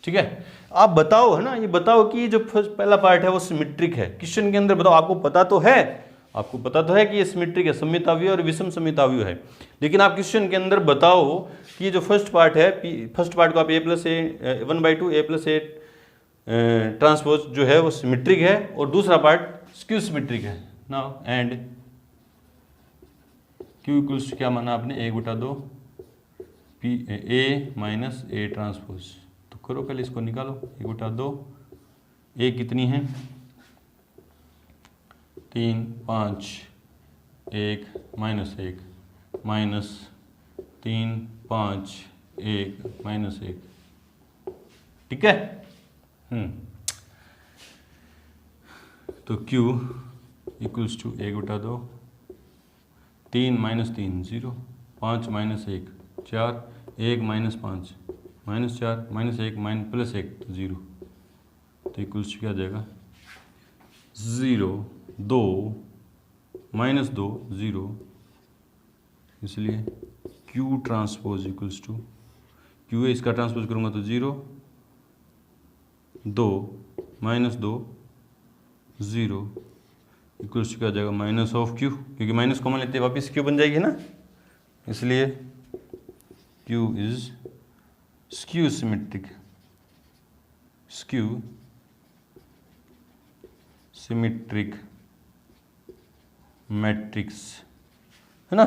ठीक है, आप बताओ, है ना, ये बताओ कि जो पहला पार्ट है वो सिमेट्रिक है। क्वेश्चन के अंदर बताओ, आपको पता तो है, आपको पता तो है कि ये सिमेट्रिक है, सममिताव्यू और विषम सममिताव्यू है, लेकिन आप क्वेश्चन के अंदर बताओ कि जो फर्स्ट पार्ट है, फर्स्ट पार्ट को आप A + A 1/2 A + A transpose जो है वो सिमेट्रिक है, और दूसरा पार्ट स्क्यू सिमेट्रिक है। नाउ एंड Q इक्वल्स क्या माना आपने, 1/2 A - A ट्रांसपोज। तो करो पहले इसको निकालो, 1/2 ए कितनी है 3 5 1 -1 -3 5 1 -1, ठीक है। तो Q इक्वल्स टू 1/2, 3 - 3 0, 5 - 1 4, 1 - 5 -4 -1 +1 0, तो इक्वल्स टू क्या आ जाएगा 0 2 -2 0, इसलिए Q transpose equals to Q है, इसका ट्रांसपोज करूँगा तो 0 2 -2 0 इक्वल्स टू क्या आ जाएगा माइनस ऑफ Q, क्योंकि माइनस कॉमन लेते हैं वापस Q बन जाएगी ना, इसलिए Q is skew symmetric, skew symmetric matrix, है ना।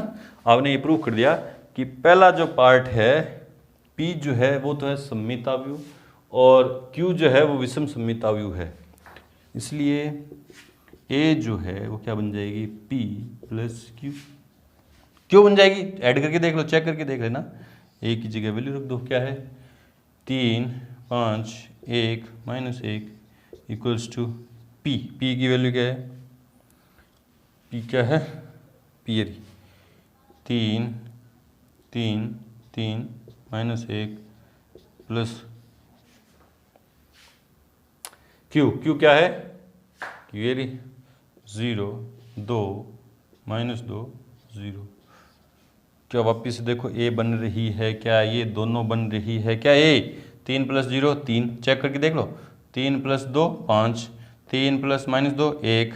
आपने ये प्रूव कर दिया कि पहला जो पार्ट है P जो है वो तो है सममिताव्यू और Q जो है वो विषम सममिताव्यू है, इसलिए A जो है वो क्या बन जाएगी P + Q, क्यों बन जाएगी ऐड करके देख लो, चेक करके देख लेना, A की जगह वैल्यू रख दो, क्या है 3 5 1 -1 इक्वल्स टू P, P की वैल्यू क्या है P क्या है P 3 3 3 -1 प्लस Q क्या है Q 0 2 -2 0, क्या वापिस से देखो A बन रही है क्या, ये दोनों बन रही है क्या, A 3 + 0 3, चेक करके देख लो, 3 + 2 5, 3 + -2 1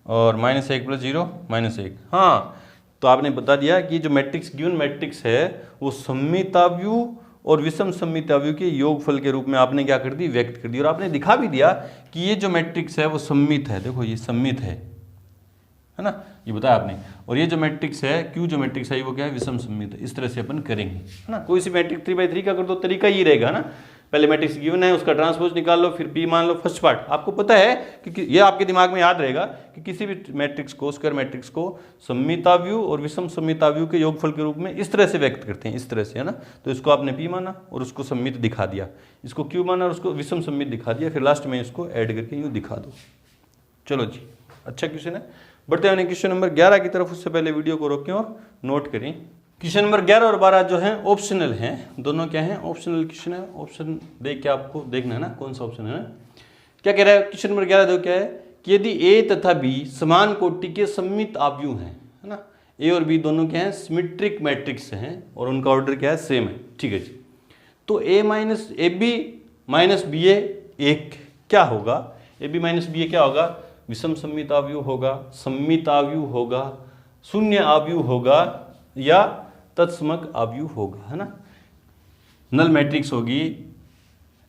और -1 + 0 -1, हाँ। तो आपने बता दिया कि जो मैट्रिक्स गिवन मैट्रिक्स है वो सममिताव्यू और विषम सममिताव्यू के योगफल के रूप में आपने क्या कर दी व्यक्त कर दी, और आपने दिखा भी दिया कि ये जो मैट्रिक्स है वो सममित है, देखो ये सममित है ना, ये बताया आपने, और ये जो मैट्रिक्स है Q जो मैट्रिक्स है वो क्या है विषम सममित है, इस तरह से अपन करेंगे, है ना। कोई सी मैट्रिक्स 3/3 का कर दो तरीका ये रहेगा ना, पहले मैट्रिक्स गिवन है उसका ट्रांसपोज निकाल लो, फिर P मान लो फर्स्ट पार्ट, आपको पता है कि ये आपके दिमाग में याद रहेगा कि किसी भी मैट्रिक्स को स्क्वायर मैट्रिक्स को सममिताव्यू और विषम सममिताव्यू के योगफल के रूप में इस तरह से व्यक्त करते हैं, इस तरह से, है ना। तो इसको आपने P माना और उसको सममित दिखा दिया, इसको Q माना और उसको विषम सममित दिखा दिया, फिर लास्ट में इसको ऐड करके यूँ दिखा दो। चलो जी, अच्छा क्वेश्चन है। बढ़ते हैं क्वेश्चन नंबर 11 की तरफ, उससे पहले वीडियो को रोकें और नोट करें। क्वेश्चन नंबर 11 और 12 जो हैं ऑप्शनल हैं, दोनों क्या हैं ऑप्शनल क्वेश्चन है, ऑप्शन देख के आपको देखना है ना कौन सा ऑप्शन है। क्या कह रहा है क्वेश्चन नंबर 11 देखो क्या है कि यदि A तथा B समान कोटि के सममित आव्यूह हैं, है ना, A और B दोनों क्या हैं सिमेट्रिक मैट्रिक्स हैं और उनका ऑर्डर क्या है सेम है, ठीक है जी। तो AB - BA एक क्या होगा, AB - BA क्या होगा, विषम सममिताव्यूह होगा, सममिताव्यूह होगा, शून्य आव्यूह होगा या तत्समक आव्यूह होगा, है ना। नल मैट्रिक्स होगी,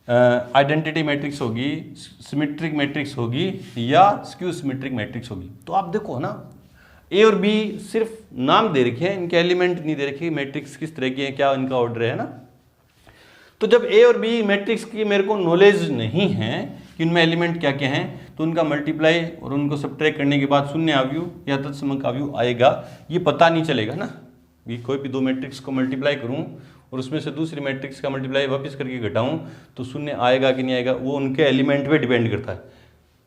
आइडेंटिटी मैट्रिक्स होगी, सिमेट्रिक मैट्रिक्स होगी या स्क्यू सिमेट्रिक मैट्रिक्स होगी। तो आप देखो ना A और B सिर्फ नाम दे रखे हैं, इनके एलिमेंट नहीं दे रखे, मैट्रिक्स किस तरह की है, क्या इनका ऑर्डर है ना। तो जब A और B मैट्रिक्स की मेरे को नॉलेज नहीं है कि उनमें एलिमेंट क्या क्या हैं, तो उनका मल्टीप्लाई और उनको सब्ट्रैक्ट करने के बाद शून्य आव्यूह या तत्समक आव्यूह आएगा, ये पता नहीं चलेगा ना। ये कोई भी दो मैट्रिक्स को मल्टीप्लाई करूं और उसमें से दूसरी मैट्रिक्स का मल्टीप्लाई वापस करके घटाऊं तो शून्य आएगा कि नहीं आएगा, वो उनके एलिमेंट पे डिपेंड करता है।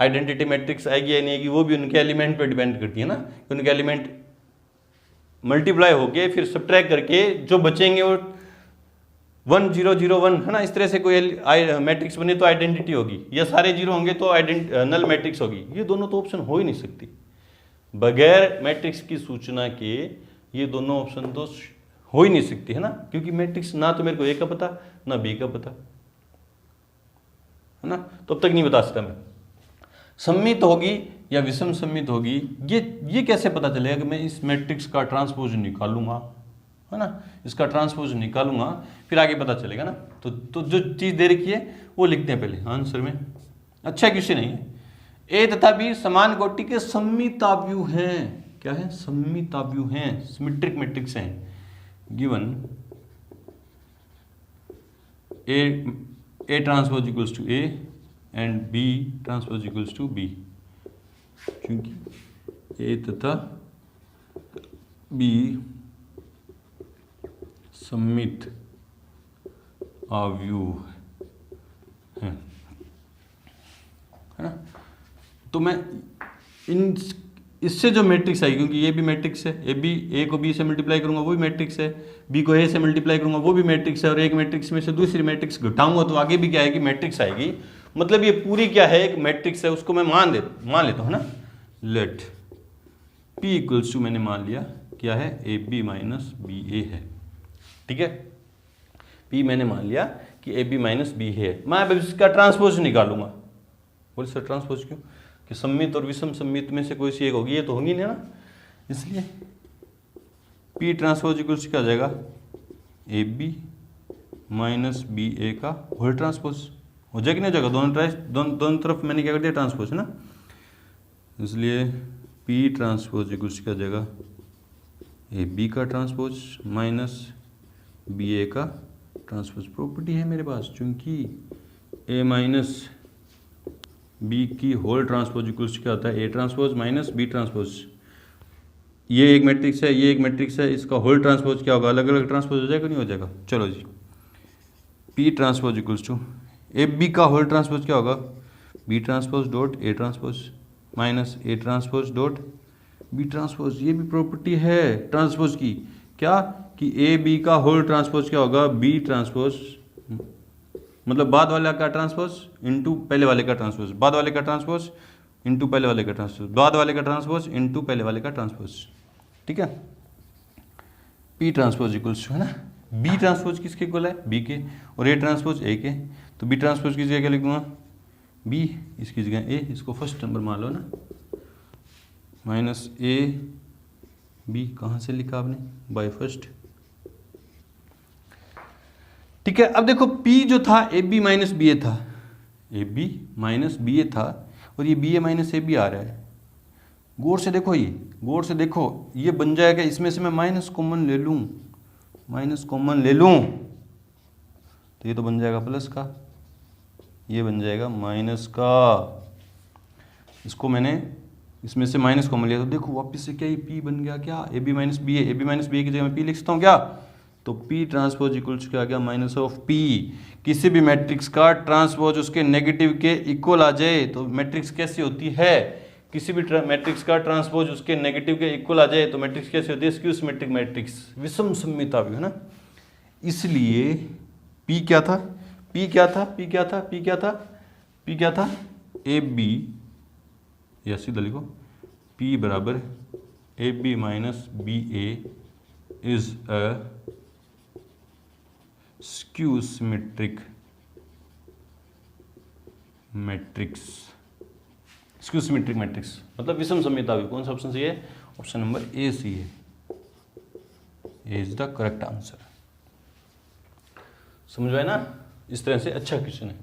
आइडेंटिटी मैट्रिक्स आएगी या नहीं आएगी वो भी उनके एलिमेंट पे डिपेंड करती है ना, कि उनके एलिमेंट मल्टीप्लाई होके फिर सब्ट्रैक्ट करके जो बचेंगे वो 1 0 0 1, है ना। इस तरह से कोई मैट्रिक्स बने तो आइडेंटिटी होगी, या सारे जीरो होंगे तो नल मैट्रिक्स होगी। ये दोनों तो ऑप्शन हो ही नहीं सकती बगैर मैट्रिक्स की सूचना के, ये दोनों ऑप्शन तो हो ही नहीं सकती, है ना, क्योंकि मैट्रिक्स ना तो मेरे को A का पता ना B का पता, है ना, तो अब तक नहीं बता सकता मैं सम्मित होगी या विषम सम्मित होगी। ये कैसे पता चलेगा कि मैं इस मैट्रिक्स का ट्रांसपोज निकालूंगा, है ना, इसका ट्रांसपोज निकालूंगा फिर आगे पता चलेगा ना। तो जो चीज दे रखी है वो लिखते हैं पहले आंसर में। अच्छा क्वेश्चन नहीं है, A तथा B समान कोटि के सममिताव्यूह हैं, क्या है सममिताव्यूह हैं, सिमेट्रिक मैट्रिक्स हैं। Given A transpose equals to A and B transpose equals to B, क्योंकि ए तथा बी सममित अवयव है ना। तो मैं इन इससे जो मैट्रिक्स आएगी, क्योंकि ये भी मैट्रिक्स है, ए को बी से मल्टीप्लाई करूंगा वो भी मैट्रिक्स है, बी को ए से मल्टीप्लाई करूंगा वो भी मैट्रिक्स है, और एक मैट्रिक्स में से दूसरी मैट्रिक्स घटाऊंगा तो आगे भी क्या आएगी, मैट्रिक्स आएगी। मतलब ये पूरी क्या है, एक मैट्रिक्स है, उसको मैं मान लेता हूँ ना। लेट पी इक्वल्स टू, मैंने मान लिया क्या है, ए बी माइनस बी ए है, ठीक है। पी मैंने मान लिया कि ए बी माइनस बी है। मैं अब इसका ट्रांसपोज निकालूंगा। बोल सर ट्रांसपोज क्यों, कि सम्मित और विषम सम्मित में से कोई सी एक होगी, ये तो होगी नहीं ना, इसलिए पी ट्रांसपोज इक्वल्स क्या हो जाएगा, A B minus B A का होल ट्रांसपोज। हो जाएगा नहीं हो जाएगा, दोनों तरफ मैंने क्या कर दिया, ट्रांसपोज है ना। इसलिए पी ट्रांसपोज इक्वल्स क्या हो जाएगा, ए बी का ट्रांसपोज माइनस बी ए का ट्रांसपोज। प्रॉपर्टी है मेरे पास, चूंकि ए माइनस बी की होल ट्रांसपोज इक्वल्स क्या होता है, A transpose minus B transpose. ये एक मैट्रिक्स है, ये एक मैट्रिक्स है, इसका होल ट्रांसपोज क्या होगा, अलग अलग ट्रांसपोज हो जाएगा नहीं हो जाएगा। चलो जी, P transpose equals to A B का होल ट्रांसपोज क्या होगा, B transpose dot A transpose minus A transpose dot B transpose. ये भी प्रॉपर्टी है ट्रांसपोज की, क्या कि ए बी का होल ट्रांसपोज क्या होगा, बी ट्रांसपोज, मतलब बाद वाले का ट्रांसपोज इनटू पहले वाले का ट्रांसपोज, बाद वाले का ट्रांसपोज इनटू पहले वाले का ट्रांसपोज, बाद वाले का ट्रांसपोज इनटू पहले वाले का ट्रांसपोज, ठीक है। पी ट्रांसपोज इक्वल्स है ना, बी ट्रांसपोज किसके इक्वल है, बी के, और ए ट्रांसपोज ए के। तो बी ट्रांसपोज की जगह क्या लिख दूंगा, बी, इसकी जगह ए, इसको फर्स्ट नंबर मान लो ना, माइनस ए बी कहाँ से लिखा आपने, बाय फर्स्ट, ठीक है। अब देखो P जो था A B minus B A था, A B minus B A था, और ये B A minus A B आ रहा है। गौर से देखो, ये गौर से देखो, ये बन जाएगा, इसमें से मैं माइनस कॉमन ले लूँ, माइनस कॉमन ले लूँ तो ये तो बन जाएगा प्लस का, ये बन जाएगा माइनस का। इसको मैंने इसमें से माइनस कॉमन लिया तो देखो वापस से क्या ये P बन गया, क्या A B minus B A B minus B A की जगह मैं P लिख सकता हूँ क्या, तो P ट्रांसपोज इक्वल्स क्या आ गया, माइनस ऑफ P। किसी भी मैट्रिक्स का ट्रांसपोज उसके नेगेटिव के इक्वल आ जाए तो मैट्रिक्स कैसी होती है, किसी भी मैट्रिक्स का ट्रांसपोज उसके नेगेटिव के इक्वल आ जाए तो मैट्रिक्स कैसी होती है, स्क्यू सिमेट्रिक मैट्रिक्स, विषम सम्मित अवयव है ना। इसलिए P क्या था, P क्या था, P क्या था, P क्या था, P क्या था, ए बी, या सीधा लिखो P बराबर A B minus B A is a skew symmetric matrix. Skew symmetric matrix मतलब विषम सम्मित अवयव। कौन सा ऑप्शन सही है, ऑप्शन नंबर ए सी है, ए इज द करेक्ट आंसर। समझ आए ना, इस तरह से अच्छा क्वेश्चन है।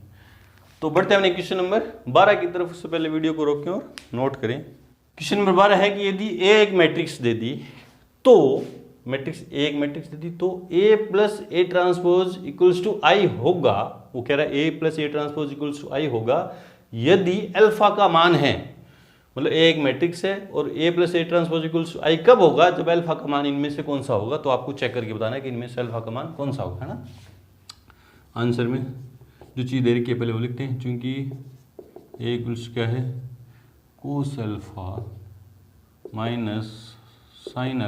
तो बढ़ते हैं अपने क्वेश्चन नंबर 12 की तरफ। उससे पहले वीडियो को रोकें और नोट करें। क्वेश्चन नंबर 12 है कि यदि ए एक मैट्रिक्स दे दी तो मैट्रिक्स ए एक मैट्रिक्स दे दी तो A plus A transpose equals to I होगा। वो कह रहा है A plus A transpose equals to I होगा यदि अल्फा का मान है, मतलब ए एक मैट्रिक्स है और A plus A transpose equals to I कब होगा, जब अल्फा का मान इनमें से कौन सा होगा। तो आपको चेक करके बताना है कि इनमें से अल्फा का मान कौन सा होगा, है ना। आंसर में जो चीज़ दे रखी है पहले वो लिखते हैं, चूंकि ए इक्वल्स क्या है, cos alpha minus sine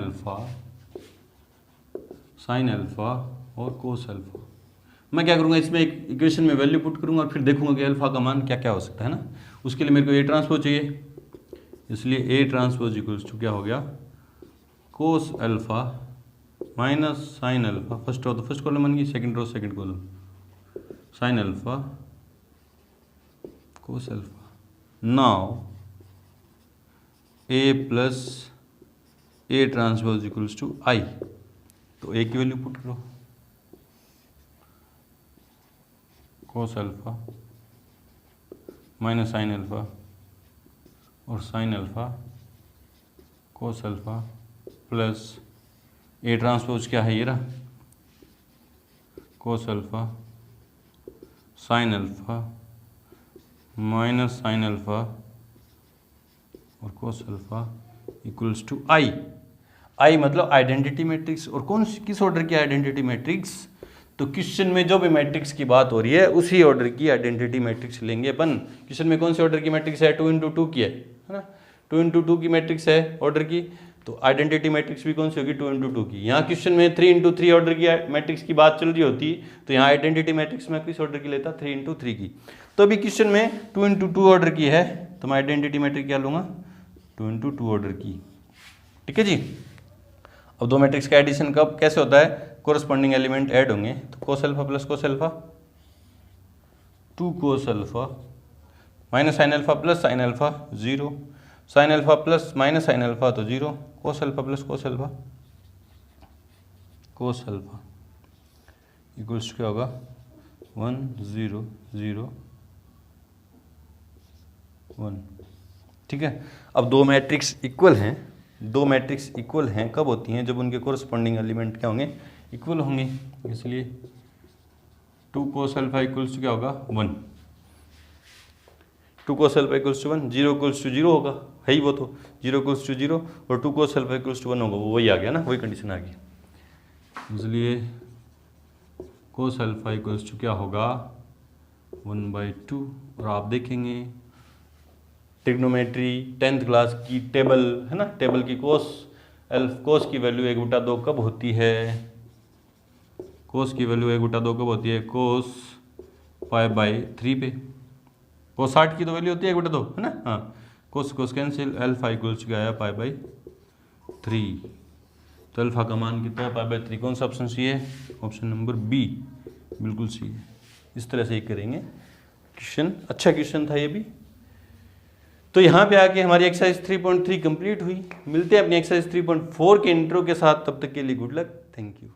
alpha और कोस अल्फा। मैं क्या करूँगा, इसमें एक इक्वेशन में वैल्यू पुट करूँगा और फिर देखूंगा कि अल्फा का मान क्या क्या हो सकता है ना। उसके लिए मेरे को ए ट्रांसपोज चाहिए, इसलिए ए ट्रांसपोज इक्वल्स टू क्या हो गया, cos alpha minus sine alpha. First row तो फर्स्ट कॉलम बन गई, second row second column, sine alpha cos alpha. Now A plus A transpose equals to I, तो A की वैल्यू पुट करो, cos alpha minus sine alpha और sine alpha cos alpha plus A transpose क्या है, ये रहा cos alpha sine alpha minus sine alpha और cos alpha equals to I. I मतलब आइडेंटिटी मैट्रिक्स। और कौन किस ऑर्डर की आइडेंटिटी मैट्रिक्स? तो क्वेश्चन में जो भी मैट्रिक्स की बात हो रही है उसी ऑर्डर की आइडेंटिटी मैट्रिक्स लेंगे अपन। क्वेश्चन में कौन से ऑर्डर की मैट्रिक्स है? 2 × 2 की है ना, 2 × 2 की मैट्रिक्स है ऑर्डर की, तो आइडेंटिटी मैट्रिक्स भी कौन सी होगी? 2 × 2 की। यहाँ क्वेश्चन में 3 × 3 ऑर्डर की मैट्रिक्स की बात चल रही होती, तो यहाँ आइडेंटिटी मैट्रिक्स में किस ऑर्डर की लेता? 3 × 3 की। तो अभी क्वेश्चन में 2 × 2 ऑर्डर की है, तो मैं आइडेंटिटी मैट्रिक्स क्या लूँगा? 2 × 2 ऑर्डर की। ठीक है जी। अब दो मैट्रिक्स का एडिशन कब कैसे होता है? कोरस्पॉन्डिंग एलिमेंट ऐड होंगे, तो cos alpha plus cos alpha 2 cos alpha minus sine alpha plus sign alpha 0, sine alpha plus minus sine alpha तो 0, कोस अल्फा प्लस कोस अल्फा इक्वल्स क्या होगा? 1 0 0 1। ठीक है। अब दो मैट्रिक्स इक्वल हैं, दो मैट्रिक्स इक्वल हैं कब होती हैं? जब उनके कोरस्पॉन्डिंग एलिमेंट क्या होंगे? इक्वल होंगे। इसलिए 2 कोस अल्फा इक्वल्स टू क्या होगा? 1। 2 cos alpha equals to 1, 0 equals to 0 होगा, है ही वो, तो 0 इक्वल्स टू 0 और 2 कोस अल्फा इक्वल्स टू 1 होगा, वो वही आ गया ना, वही कंडीशन आ गई। इसलिए कोस अल्फा इक्वल्स टू क्या होगा? 1/2। और आप देखेंगे ट्रिग्नोमेट्री 10th क्लास की टेबल है ना, टेबल की कोस की वैल्यू 1/2 कब होती है? कोस की वैल्यू 1/2 कब होती है? कोस π/3 पे। कोस 60 की तो वैल्यू होती है 1/2 है ना। हाँ, कोस कैंसिल, अल्फा इक्वल्स क्या आया? π/3। तो अल्फा का मान कितना है? π/3। कौन सा ऑप्शन सी है? ऑप्शन नंबर बी बिल्कुल सी है। इस तरह से ही करेंगे क्वेश्चन। अच्छा क्वेश्चन था ये भी। तो यहाँ पे आके हमारी एक्सरसाइज 3.3 कंप्लीट हुई। मिलते हैं अपनी एक्सरसाइज 3.4 के इंट्रो के साथ, तब तक के लिए गुड लक, थैंक यू।